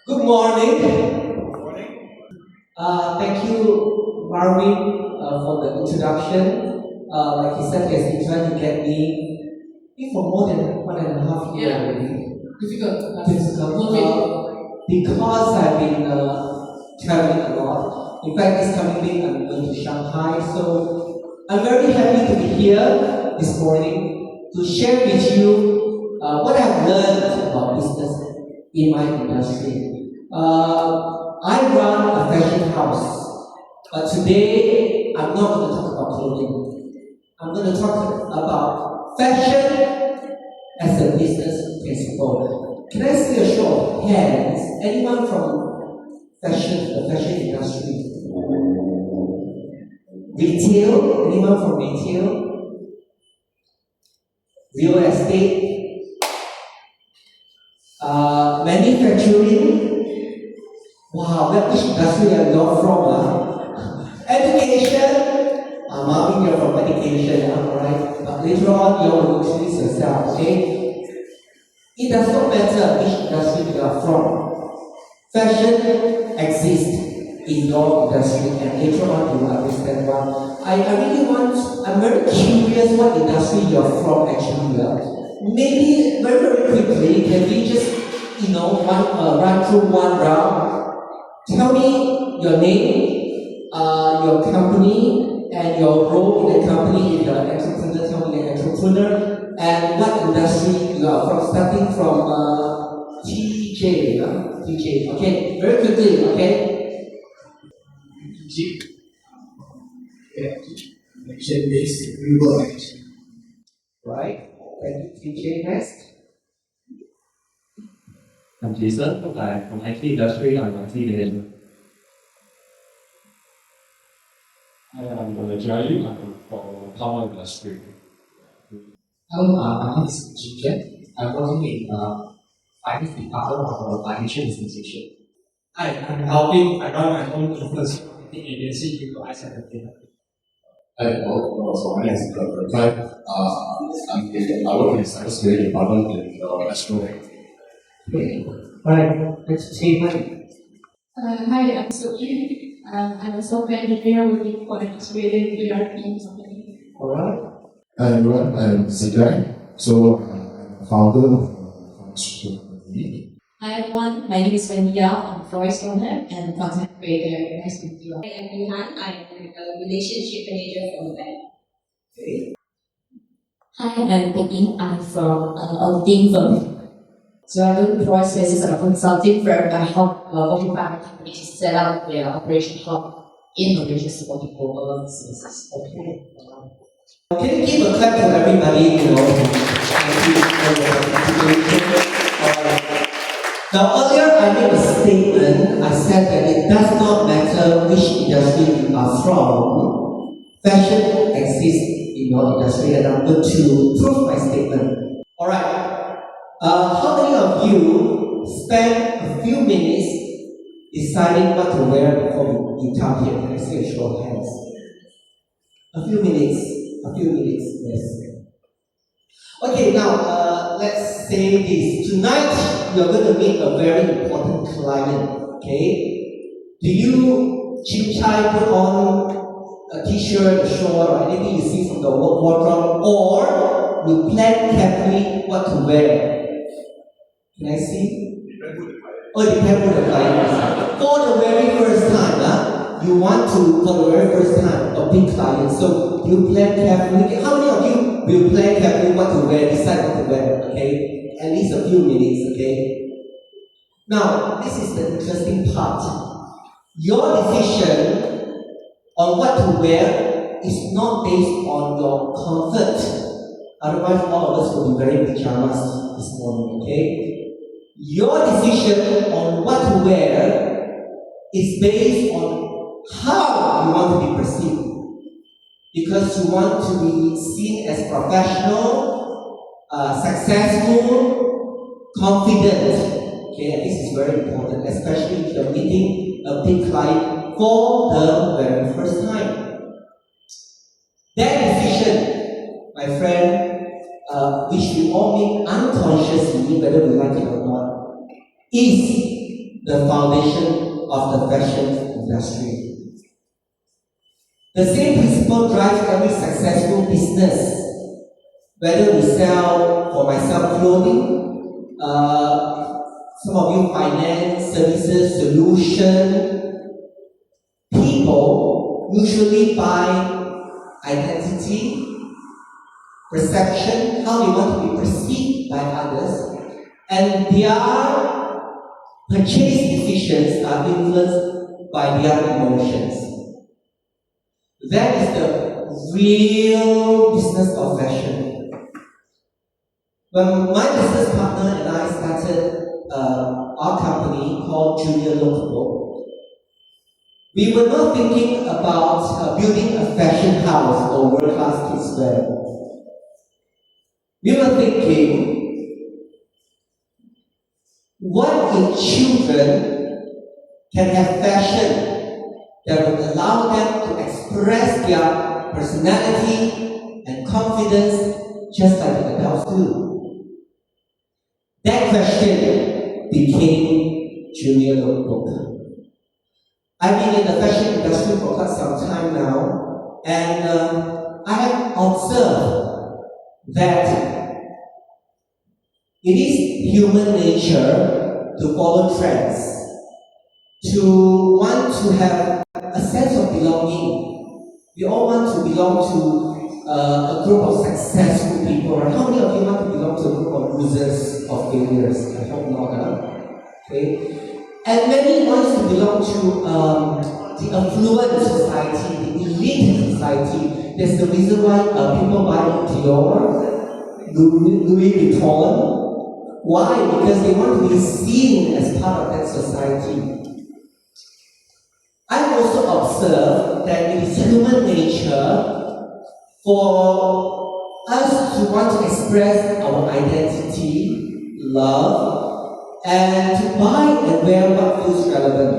Good morning. Thank you, Marvin, for the introduction. Like he said, he has been trying to get me for more than 1.5 years already. Difficult. Because I've been traveling a lot. In fact, this coming week I'm going to Shanghai, so I'm very happy to be here this morning to share with you what I've learned about business in my industry. I run a fashion house, but today I'm not going to talk about clothing. I'm going to talk about fashion as a business principle. Can I see a show of hands? Anyone from the fashion industry? Retail? Anyone from retail? Real estate? Manufacturing? Wow, which industry are you from? Education? Marvin, you're from education, alright? But later on, you will introduce yourself, okay? It does not matter which industry you are from. Fashion exists in your industry, and later on you will understand why. I'm very curious what industry you're from actually. Maybe very quickly, can we just, run through one round? Tell me your name, your company, and your role in the company. If you're an entrepreneur, tell me the entrepreneur, and what industry you are from, starting from TJ, TJ, okay, very quickly, okay? Action-based renewable energy. Right, thank you, TJ. Next. I'm Jason, I'm from IT industry, I'm a teenager. I'm from the Jerry, I'm from power industry. Hello, my name is Jinjan. I'm working in finance department of a financial institution. Hi, I'm Alvin. I run my own influence marketing agency called I7. Hi, hello. So my name is Clive. I work in cybersecurity department in Astro. Okay. Right. Let's see. Hi, I'm Sophie. I'm a software engineer working for an Australian ERP company. Alright. Hi everyone, I'm Zidai. So I'm a founder of a pharmaceutical company. Hi everyone, my name is Vanilla. I'm voice owner and content creator. Nice to meet you. Hi, I'm Yuhan. I'm a relationship manager from the bank. Okay. Hi, I'm Peggy. I'm from auditing firm. So I do voice basis of a consulting firm. I help working family companies set up their operation hub in Malaysia supporting global businesses. Okay. Can you give a clap to everybody, Thank you for your participation. Now earlier I made a statement. I said that it does not matter which industry you are from. Fashion exists in your industry, and I'm going to prove my statement. Alright. How many of you spend a few minutes deciding what to wear before you come here? Can I see a show of hands? A few minutes, yes. Okay, now let's say this. Tonight, you're going to meet a very important client, okay? Do you chim-chai put on a t-shirt, a short, or anything you see from the wardrobe, or you plan carefully what to wear? Can I see? Oh, it depends on the client. For the very first time, you want to, for the very first time, a big client, so you plan carefully. How many of you will plan carefully what to wear, decide what to wear, okay? At least a few minutes, okay? Now, this is the interesting part. Your decision on what to wear is not based on your comfort. Otherwise, all of us will be wearing pajamas this morning, okay? Your decision on what to wear is based on how you want to be perceived. Because you want to be seen as professional, successful, confident. Okay, and this is very important, especially if you're meeting a big client for the very first time. That decision, my friend, which we all make unconsciously, whether we like it or not, is the foundation of the fashion industry. The same principle drives every successful business. Whether we sell, for myself, clothing, some of you finance, services, solution, people usually buy identity, perception, how they want to be perceived by others, and their purchase decisions are influenced by their emotions. That is the real business of fashion. When my business partner and I started our company called Junior Local, we were not thinking about building a fashion house or world-class kids wear. We were thinking, what if children can have fashion that would allow them to express their personality and confidence just like the adults do? That question became Junior Local. I've been in the fashion industry for quite some time now, and I have observed that it is human nature to follow trends, to want to have a sense of belonging. We all want to belong to a group of successful people. Right? How many of you want to belong to a group of losers or failures? I hope not. Okay? And many want to belong to the affluent society, the elite society. That's the reason why people buy Dior, Louis Vuitton. Why? Because they want to be seen as part of that society. I've also observed that it is human nature for us to want to express our identity, love, and to buy and wear what feels relevant.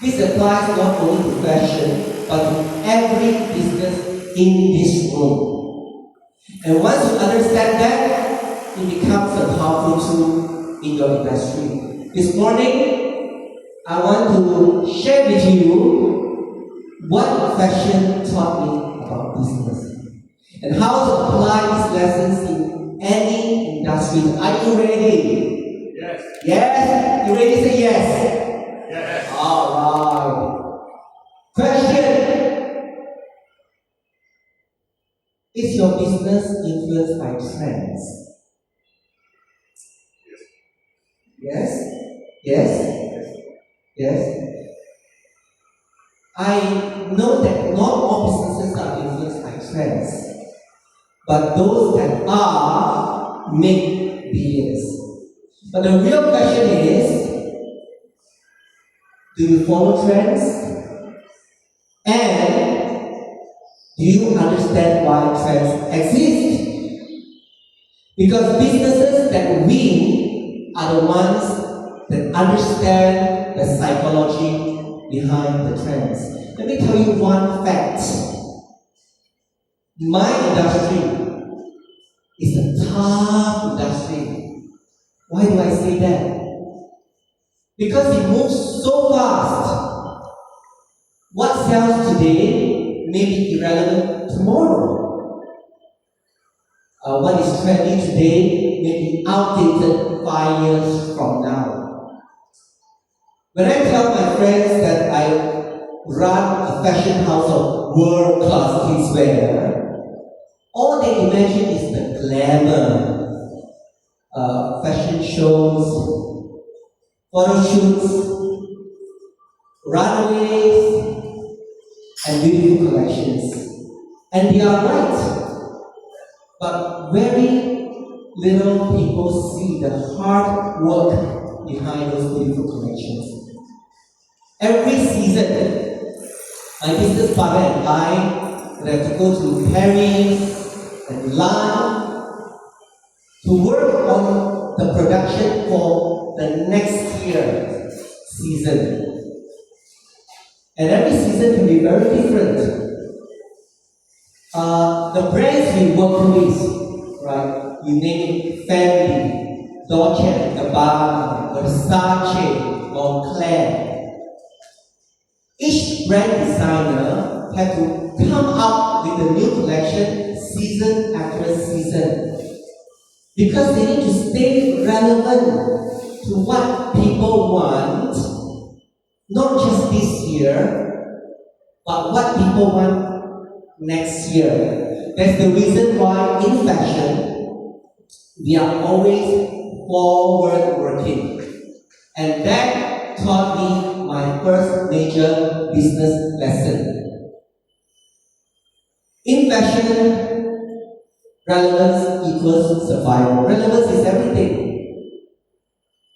This applies not only to fashion, but to every business in this room. And once you understand that, it becomes a powerful tool in your industry. This morning, I want to share with you what fashion taught me about business and how to apply these lessons in any industry. Are you ready? Yes. Yes? You ready? Say yes. Yes. Alright. Question. Is your business influenced by trends? Yes? Yes? Yes? I know that not all businesses are influenced by trends, but those that are make billions. But the real question is, do you follow trends? And do you understand why trends exist? Because businesses that win are the ones that understand the psychology behind the trends. Let me tell you one fact. My industry is a tough industry. Why do I say that? Because it moves so fast. What sells today may be irrelevant tomorrow. What is trendy today may be outdated 5 years from now. When I tell my friends that I run a fashion house of world-class kidswear, all they imagine is the glamour, fashion shows, photo shoots, runways, and beautiful collections. And they are right. But very little people see the hard work behind those beautiful collections. Every season, my business partner and I would have to go to Paris and Milan to work on the production for the next year's season. And every season can be very different. The brands we work with, right? You name it, Fendi, Dolce & Gabbana, Versace, Moncler. Each brand designer had to come up with a new collection season after season because they need to stay relevant to what people want, not just this year, but what people want next year. That's the reason why in fashion, we are always forward working. And that taught me my first major business lesson. In fashion, relevance equals survival. Relevance is everything.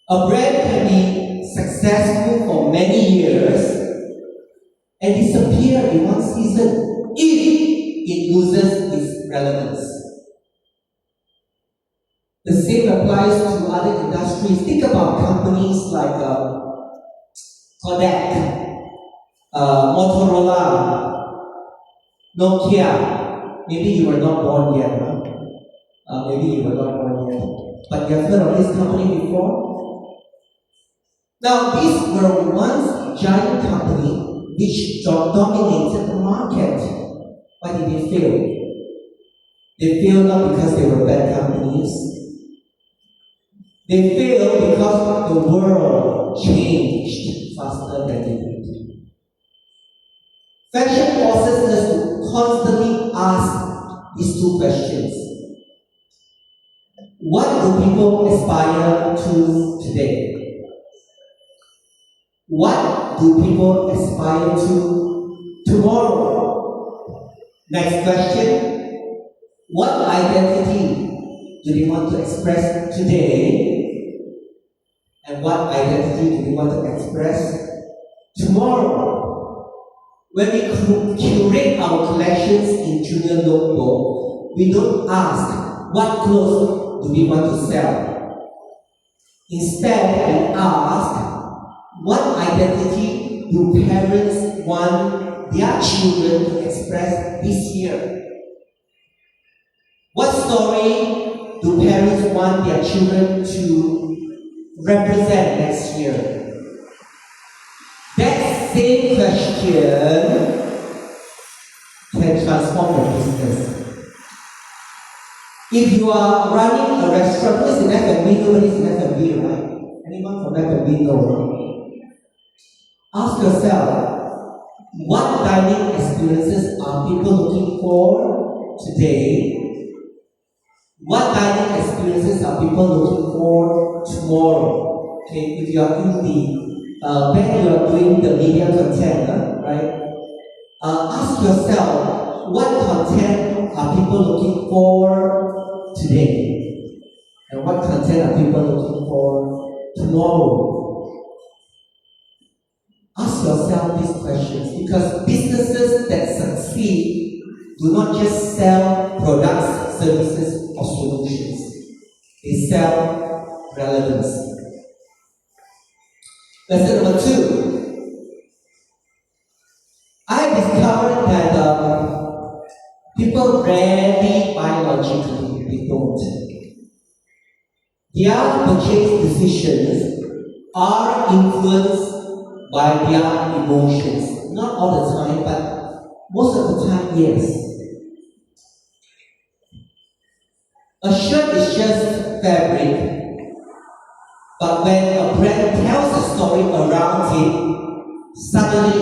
A brand can be successful for many years and disappear in one season if it loses its relevance. The same applies to other industries. Think about companies like Kodak, Motorola, Nokia. Maybe you were not born yet, huh? Maybe you were not born yet. But you have heard of this company before? Now, these were once giant company which dominated the market. Why did they fail? They failed not because they were bad companies. They failed because the world changed faster than they did. Fashion forces us to constantly ask these two questions. What do people aspire to today? What do people aspire to tomorrow? Next question. What identity do they want to express today? And what identity do we want to express tomorrow? When we curate our collections in Junior Notebook, we don't ask what clothes do we want to sell. Instead, we ask what identity do parents want their children to express this year? What story do parents want their children to represent next year? That same question can transform your business. If you are running a restaurant, who is in F&B? Nobody is in F&B, right? Anyone from F&B? No. Ask yourself, what dining experiences are people looking for today? What dining experiences are people looking for tomorrow? Okay, if you are in the when you are doing the media content, right? Ask yourself, what content are people looking for today? And what content are people looking for tomorrow? Ask yourself these questions because businesses that succeed do not just sell products, services, or solutions. They sell relevance. Lesson number 2. I discovered that people rarely buy logically. They don't. Their purchase decisions are influenced by their emotions. Not all the time, but most of the time, yes. A shirt is just fabric, but when a brand tells a story around it, suddenly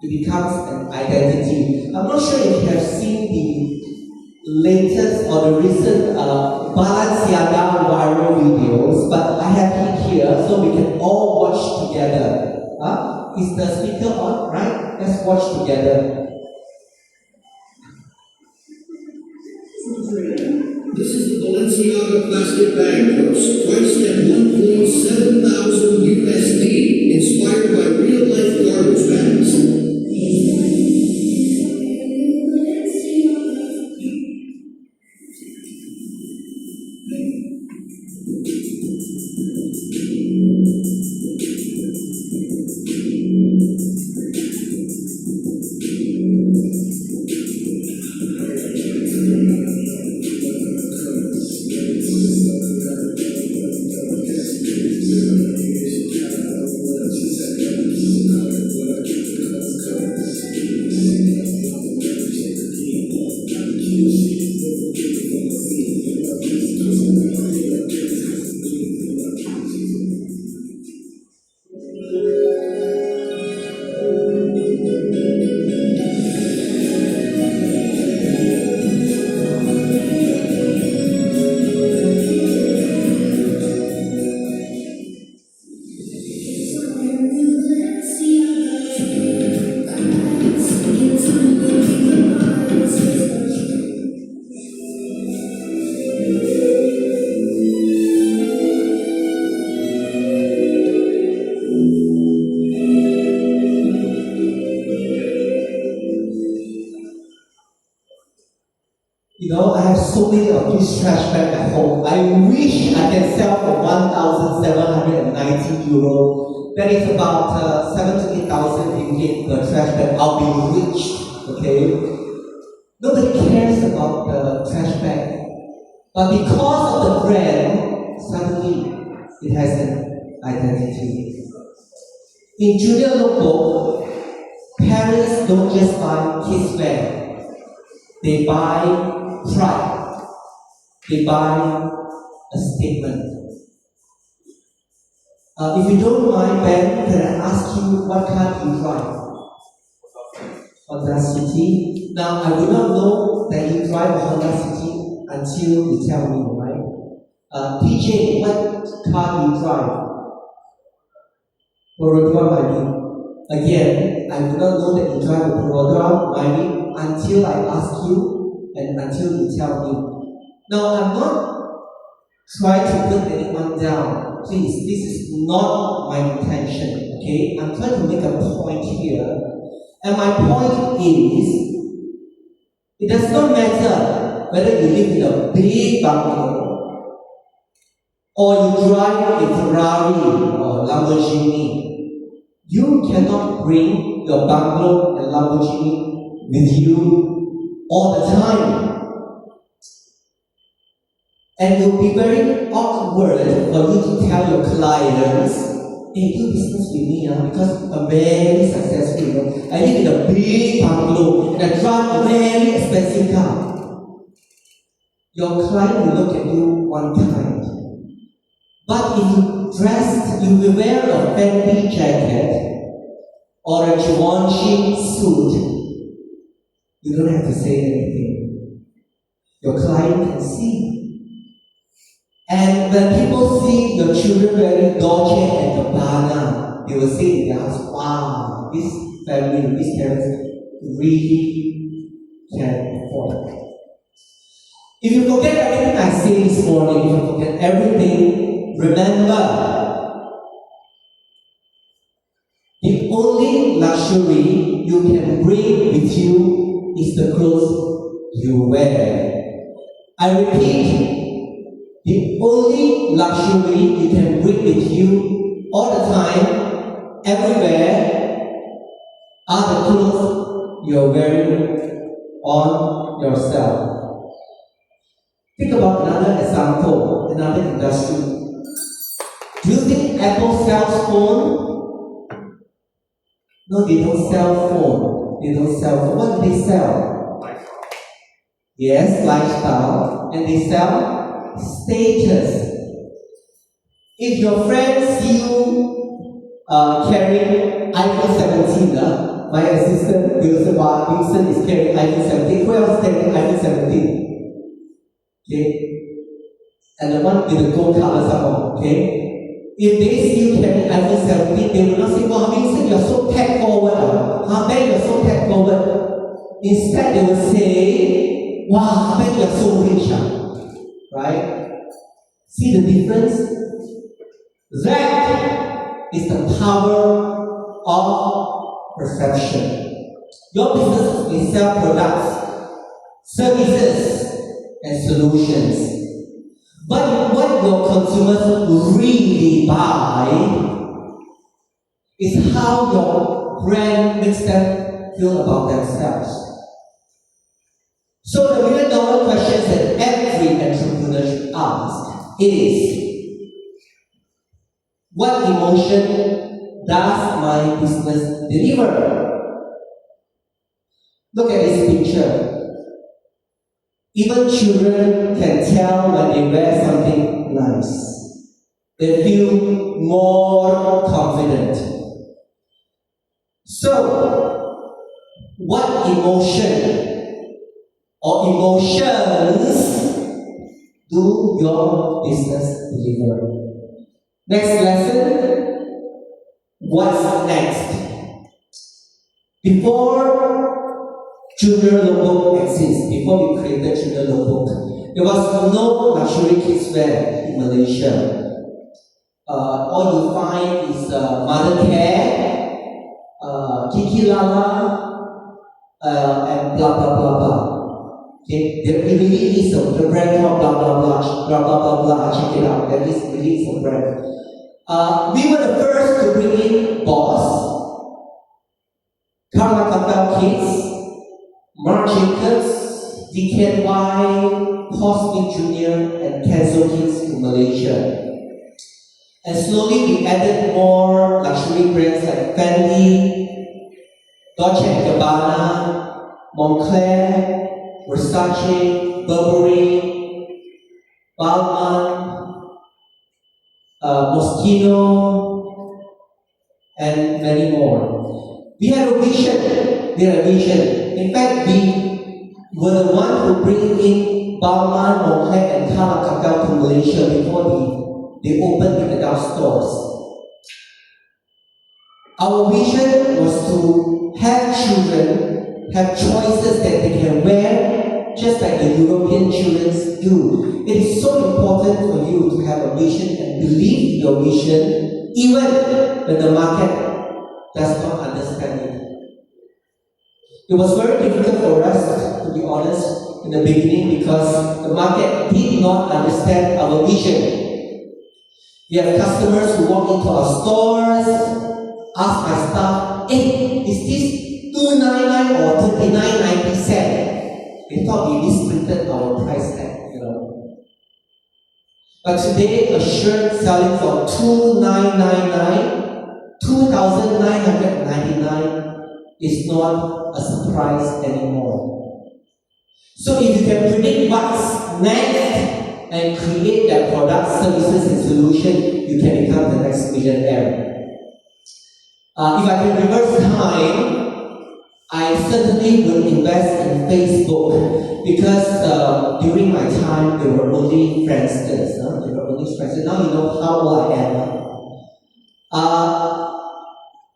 it becomes an identity. I'm not sure if you have seen the latest or the recent Balenciaga viral videos, but I have it here so we can all watch together. Is the speaker on? Right? Let's watch together. This is the Balenciaga plastic bag purse, priced at $1,700 USD, inspired by real-life garbage bags. so many of these trash bags at home. I wish I can sell for 1,790 euro. That is about 7 to 8,000 ringgit per trash bag. I'll be rich, okay? Nobody cares about the trash bag. But because of the brand, suddenly it has an identity. In junior lookbook, parents don't just buy kids wear. They buy pride. They buy a statement. If you don't mind, Ben, can I ask you what car you drive? Honda City. Now, I do not know that you drive a Honda City until you tell me, right? PJ, what car you drive? Perodua Mining. Again, I do not know that you drive a Perodua Mining until I ask you and until you tell me. Now, I'm not trying to put anyone down. Please, this is not my intention, okay? I'm trying to make a point here. And my point is, it does not matter whether you live in a big bungalow or you drive a Ferrari or Lamborghini. You cannot bring your bungalow and Lamborghini with you all the time. And it will be very awkward for you to tell your clients, hey, do business with me because I'm very successful. You know? I live in a big bungalow and I drive a very expensive car. Your client will look at you one kind. But if you wear a fancy jacket or a Givenchy suit, you don't have to say anything. Your client can see. And when people see your children wearing Dolce and Gabbana, they will say in their house, wow, this family, these parents really can afford it. If you forget everything I say this morning, if you forget everything, remember, the only luxury you can bring with you is the clothes you wear. I repeat, the only luxury you can bring with you all the time, everywhere, are the clothes you're wearing on yourself. Think about another example, another industry. Do you think Apple sells phone? No, they don't sell phone. They don't sell phone. What do they sell? Yes, lifestyle. And they sell status. If your friends see you carrying iPhone 17, my assistant Wilson is carrying iPhone 17. Who else is carrying iPhone 17? Okay? And the one with the gold color somehow, okay? If they see you carrying iPhone 17, they will not say, wow, Wilson, you're so tech forward. Ben, you're so tech forward. Instead, they will say, wow, Ben, you're so rich. Right? See the difference? That is the power of perception. Your business may sell products, services, and solutions. But what your consumers really buy is how your brand makes them feel about themselves. So the $1 million questions that every entrepreneur should ask is, what emotion does my business deliver? Look at this picture. Even children can tell when they wear something nice. They feel more confident. So, what emotion or emotions do your business deliver? Next lesson, what's next? Before Junior Lookbook exists, before we created Junior Lookbook, there was no luxury kids wear in Malaysia. All you find is Mother Care, Kiki Lala, and blah blah blah blah. Okay, there really is a brand called blah blah blah, blah blah blah blah. Check it out. There is really is a brand. We were the first to bring in Boss, Karma Campbell Kids, Marc Jacobs, DKNY, Cosmic Junior, and Kenzo Kids to Malaysia. And slowly we added more luxury brands like Fendi, Dolce & Gabbana, Moncler, Versace, Burberry, Balmain, Moschino, and many more. We had a vision. In fact, we were the one who bring in Balmain, Moncler, and Karma Campbell to Malaysia before they opened in the Gulf stores. Our vision was to have children have choices that they can wear just like the European children do. It is so important for you to have a vision and believe in your vision even when the market does not understand it. It was very difficult for us, to be honest, in the beginning because the market did not understand our vision. We have customers who walk into our stores, ask my staff, hey, is this $2.99 or $39.90? They thought we misprinted our price tag, But today, a shirt selling for $2,999, $2,999 is not a surprise anymore. So if you can predict what's next and create that product, services, and solution, you can become the next millionaire. If I can reverse time, I certainly would invest in Facebook because during my time they were only Friendsters. They were only Friendsters. Now you know how old I am.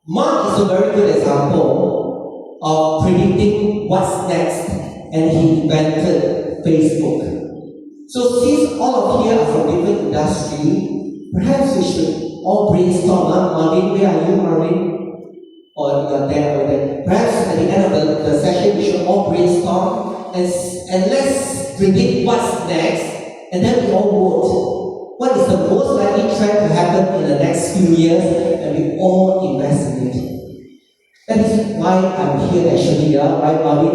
Mark is a very good example of predicting what's next, and he invented Facebook. So since all of here are from different industry, perhaps we should all brainstorm. Marvin, where are you, Marvin? Or you are there or there. Perhaps at the end of the session, we should all brainstorm and let's predict what's next, and then we all vote. What is the most likely trend to happen in the next few years, and we all invest in it. That is why I'm here actually, right, Marvin?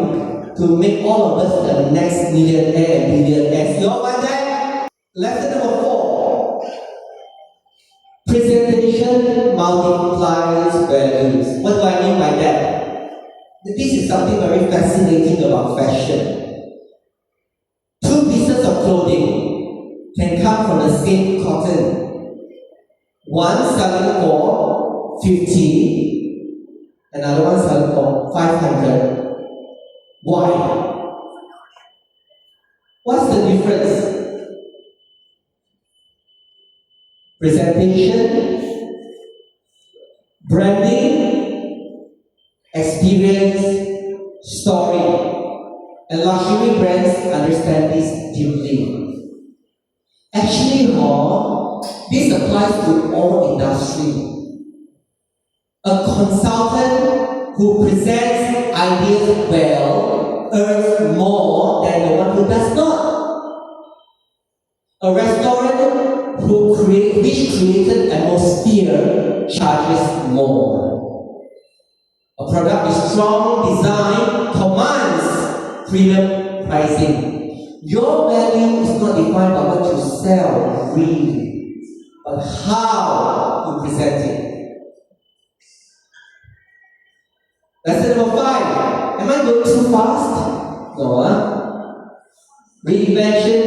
To make all of us the next millionaire and billionaires. You all want that? Lesson number 4. Presentation multiplies values. What do I mean by that? This is something very fascinating about fashion. 2 pieces of clothing can come from the same cotton. One selling for 50, another one selling for 500. Why? What's the difference? Presentation, branding, experience, story. And luxury brands understand this deeply. Actually, this applies to all industry. A consultant who presents ideas well earns more than the one who does not. A restaurant which created atmosphere charges more. A product with strong design commands premium pricing. Your value is not defined by what you sell really, but how you present it. Lesson number 5. Am I going too fast? No, Reinvention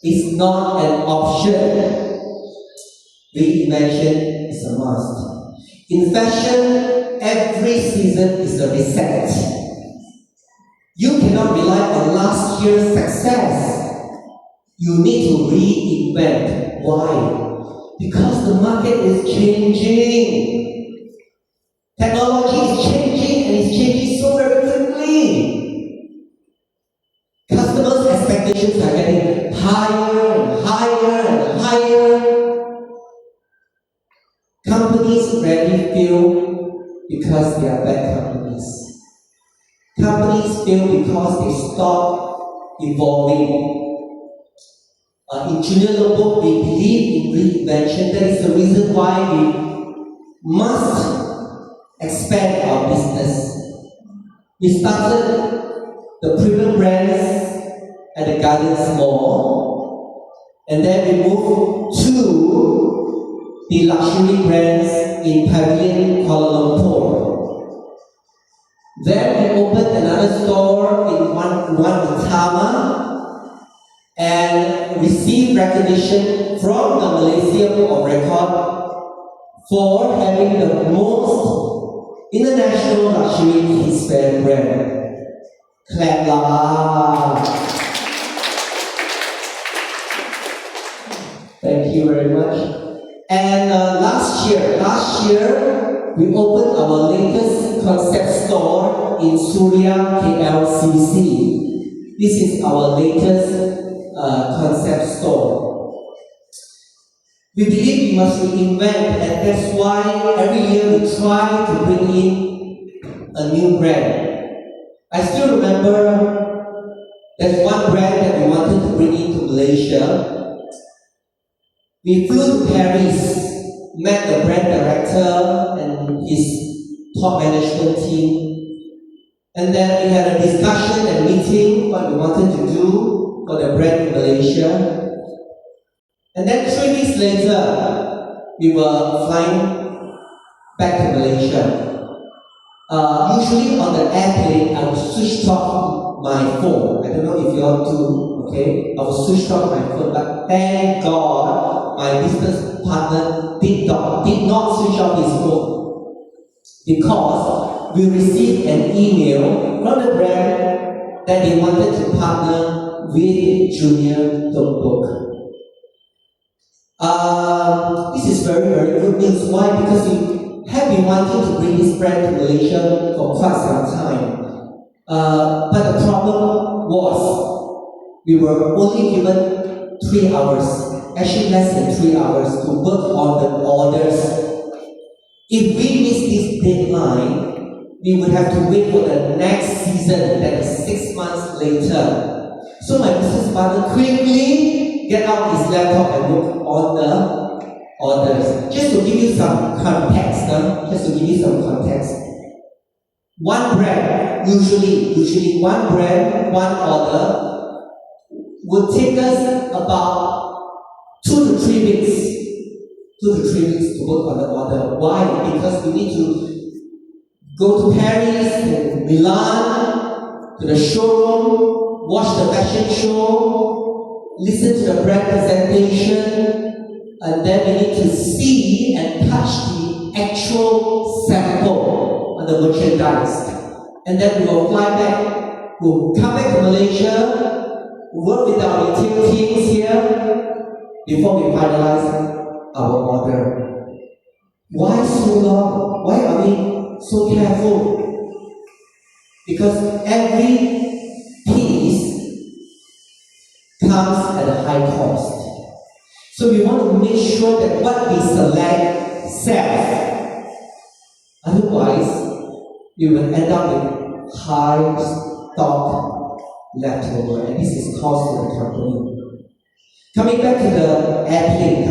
is not an option. Reinvention is a must. In fashion, every season is a reset. You cannot rely on last year's success. You need to reinvent. Why? Because the market is changing. Technology is changing, and it's changing so very quickly. Customers' expectations are getting higher and higher and higher. Companies rarely fail because they are bad companies. companies fail because they stop evolving. In Junior Notebook, we believe in reinvention. That is the reason why we must expand our business. We started the premium brands at the Gardens Mall, and then we moved to the luxury brands in Pavilion, Kuala Lumpur. Then we opened another store in one Utama, and received recognition from the Malaysia Book of Record for having the most international luxury kidswear brand. Clap lah! Thank you very much. And last year we opened our latest concept store in Suria, KLCC. This is our latest concept store. We believe we must reinvent, and that's why every year we try to bring in a new brand. I still remember there's one brand that we wanted to bring into Malaysia. We flew to Paris, met the brand director and his top management team, and then we had a discussion and meeting what we wanted to do for the brand in Malaysia. And then 3 weeks later, we were flying back to Malaysia. Usually on the airplane, I would switch off my phone. I don't know if you all do, okay? I would switch off my phone, but thank God my business partner did not switch off his phone, because we received an email from the brand that they wanted to partner with Junior Notebook. This is very, very good news. Why? Because we have been wanting to bring this brand to Malaysia for quite some time. But the problem was we were only given 3 hours, actually less than 3 hours, to work on the orders. If we miss this deadline, we would have to wait for the next season, that is 6 months later. So my business partner quickly get out his laptop and work on the orders. Just to give you some context, one brand, usually one brand, one order would take us about 2 to 3 weeks. 2 to 3 weeks to work on the order. Why? Because we need to go to Paris, to Milan, to the showroom, watch the fashion show, listen to the brand presentation, and then we need to see and touch the actual sample on the merchandise. And then we will fly back, we'll come back to Malaysia, work with our retail teams here before we finalize our order. Why so long? Why are we so careful? Because every piece comes at a high cost. So we want to make sure that what we select sells. Otherwise, we will end up with high stock leftover, and this is cost to the company. Coming back to the airplane,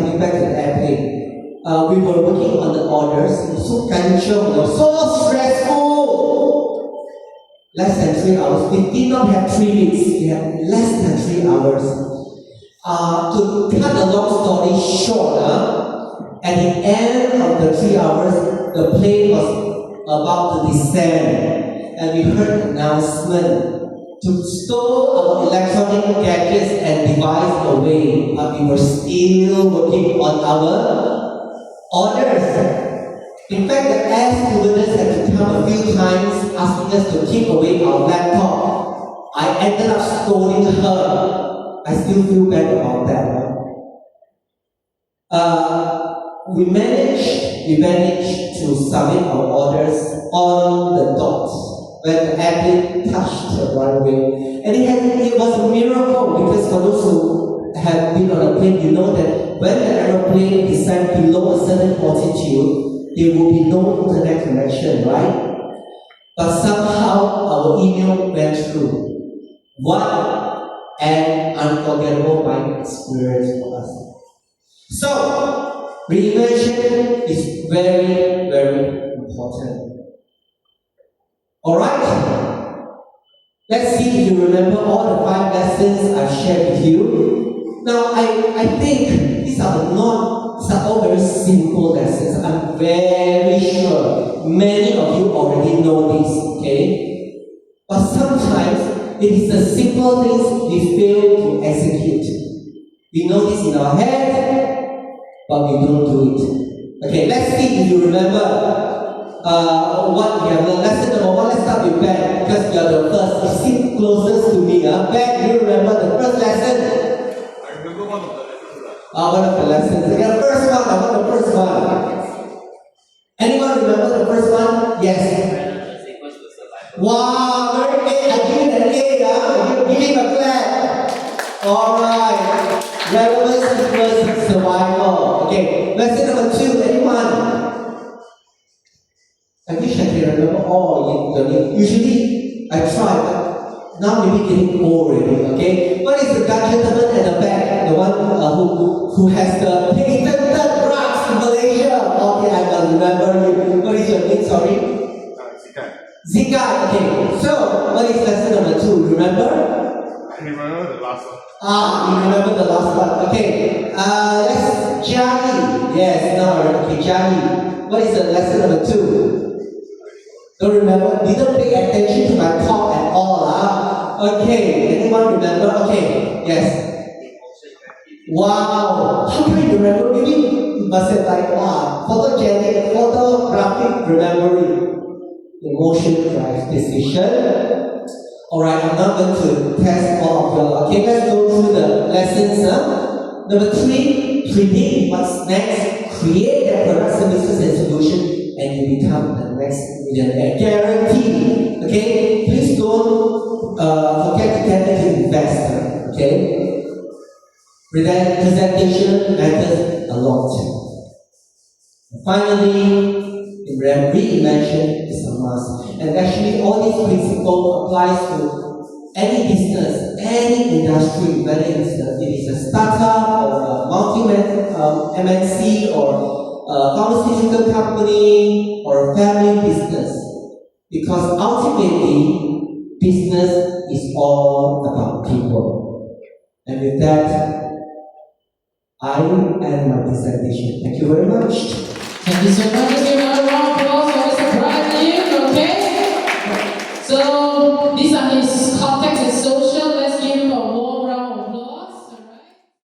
we were working on the orders. It was so kanchiong, it was so stressful. Less than 3 hours. We did not have 3 weeks. We had less than 3 hours. To cut the long story short, at the end of the 3 hours, the plane was about to descend, and we heard an announcement to stow our electronic gadgets and devices away, but we were still working on our orders. In fact, the air stewardess had to come a few times asking us to keep away our laptop. I ended up scolding her. I still feel bad about that. We managed to submit our orders on the dot when the airplane touched the runway. And it was a miracle, because for those who have been on a plane, you know that when the aeroplane descends below a certain altitude, there will be no internet connection, right? but somehow our email went through. What an unforgettable buying experience for us. So, reinvention is very, very important. Alright? Let's see if you remember all the 5 lessons I've shared with you. Now, I think these are all very simple lessons. I'm very sure many of you already know this, okay? But sometimes it is the simple things we fail to execute. We know this in our head, but we don't do it. Okay, let's see if you remember what we have learned. Lesson number 1, let's start with Ben, because you are the first. You sit closest to me. Ben, do you remember the first lesson? I remember one of the lessons. One of the lessons. Okay, the first one. I want the first one. Anyone remember the first one? Yes. Wow, very good. I give it an A. Give him a clap. Alright. Relevance equals survival. Okay. Lesson number 2. Anyone? I wish I can remember all of it. Usually I try, but now maybe getting old already. Okay. What is the Dutch gentleman at the back? The one who has the patented drugs in Malaysia. Okay, I will remember you. What is your name? Sorry. Zika. Okay. So what is lesson number 2? Remember? I remember the last one. You remember the last one. Okay. Let's Johnny. Yes. No. Okay, Johnny. What is the lesson number 2? Don't remember? Didn't pay attention to my talk at all. Okay, anyone remember? Okay, yes. Wow, how can you remember? Maybe you must have like, photographic remembering. Emotion drives decision. Alright, I'm not going to test all of you. Okay, let's go through the lessons. Number 3, predict what's next, create their product, services, and solution, and you become the next millionaire. Guaranteed. Okay? Please don't forget to get into investor. Okay? Presentation matters a lot. Finally, reinvention is a must. And actually, all these principles applies to any business, any industry, whether it is a startup or a MNC or a pharmaceutical company or a family business. Because ultimately, business is all about people. And with that, I end my presentation. Thank you very much. Thank you so much. Let's give another round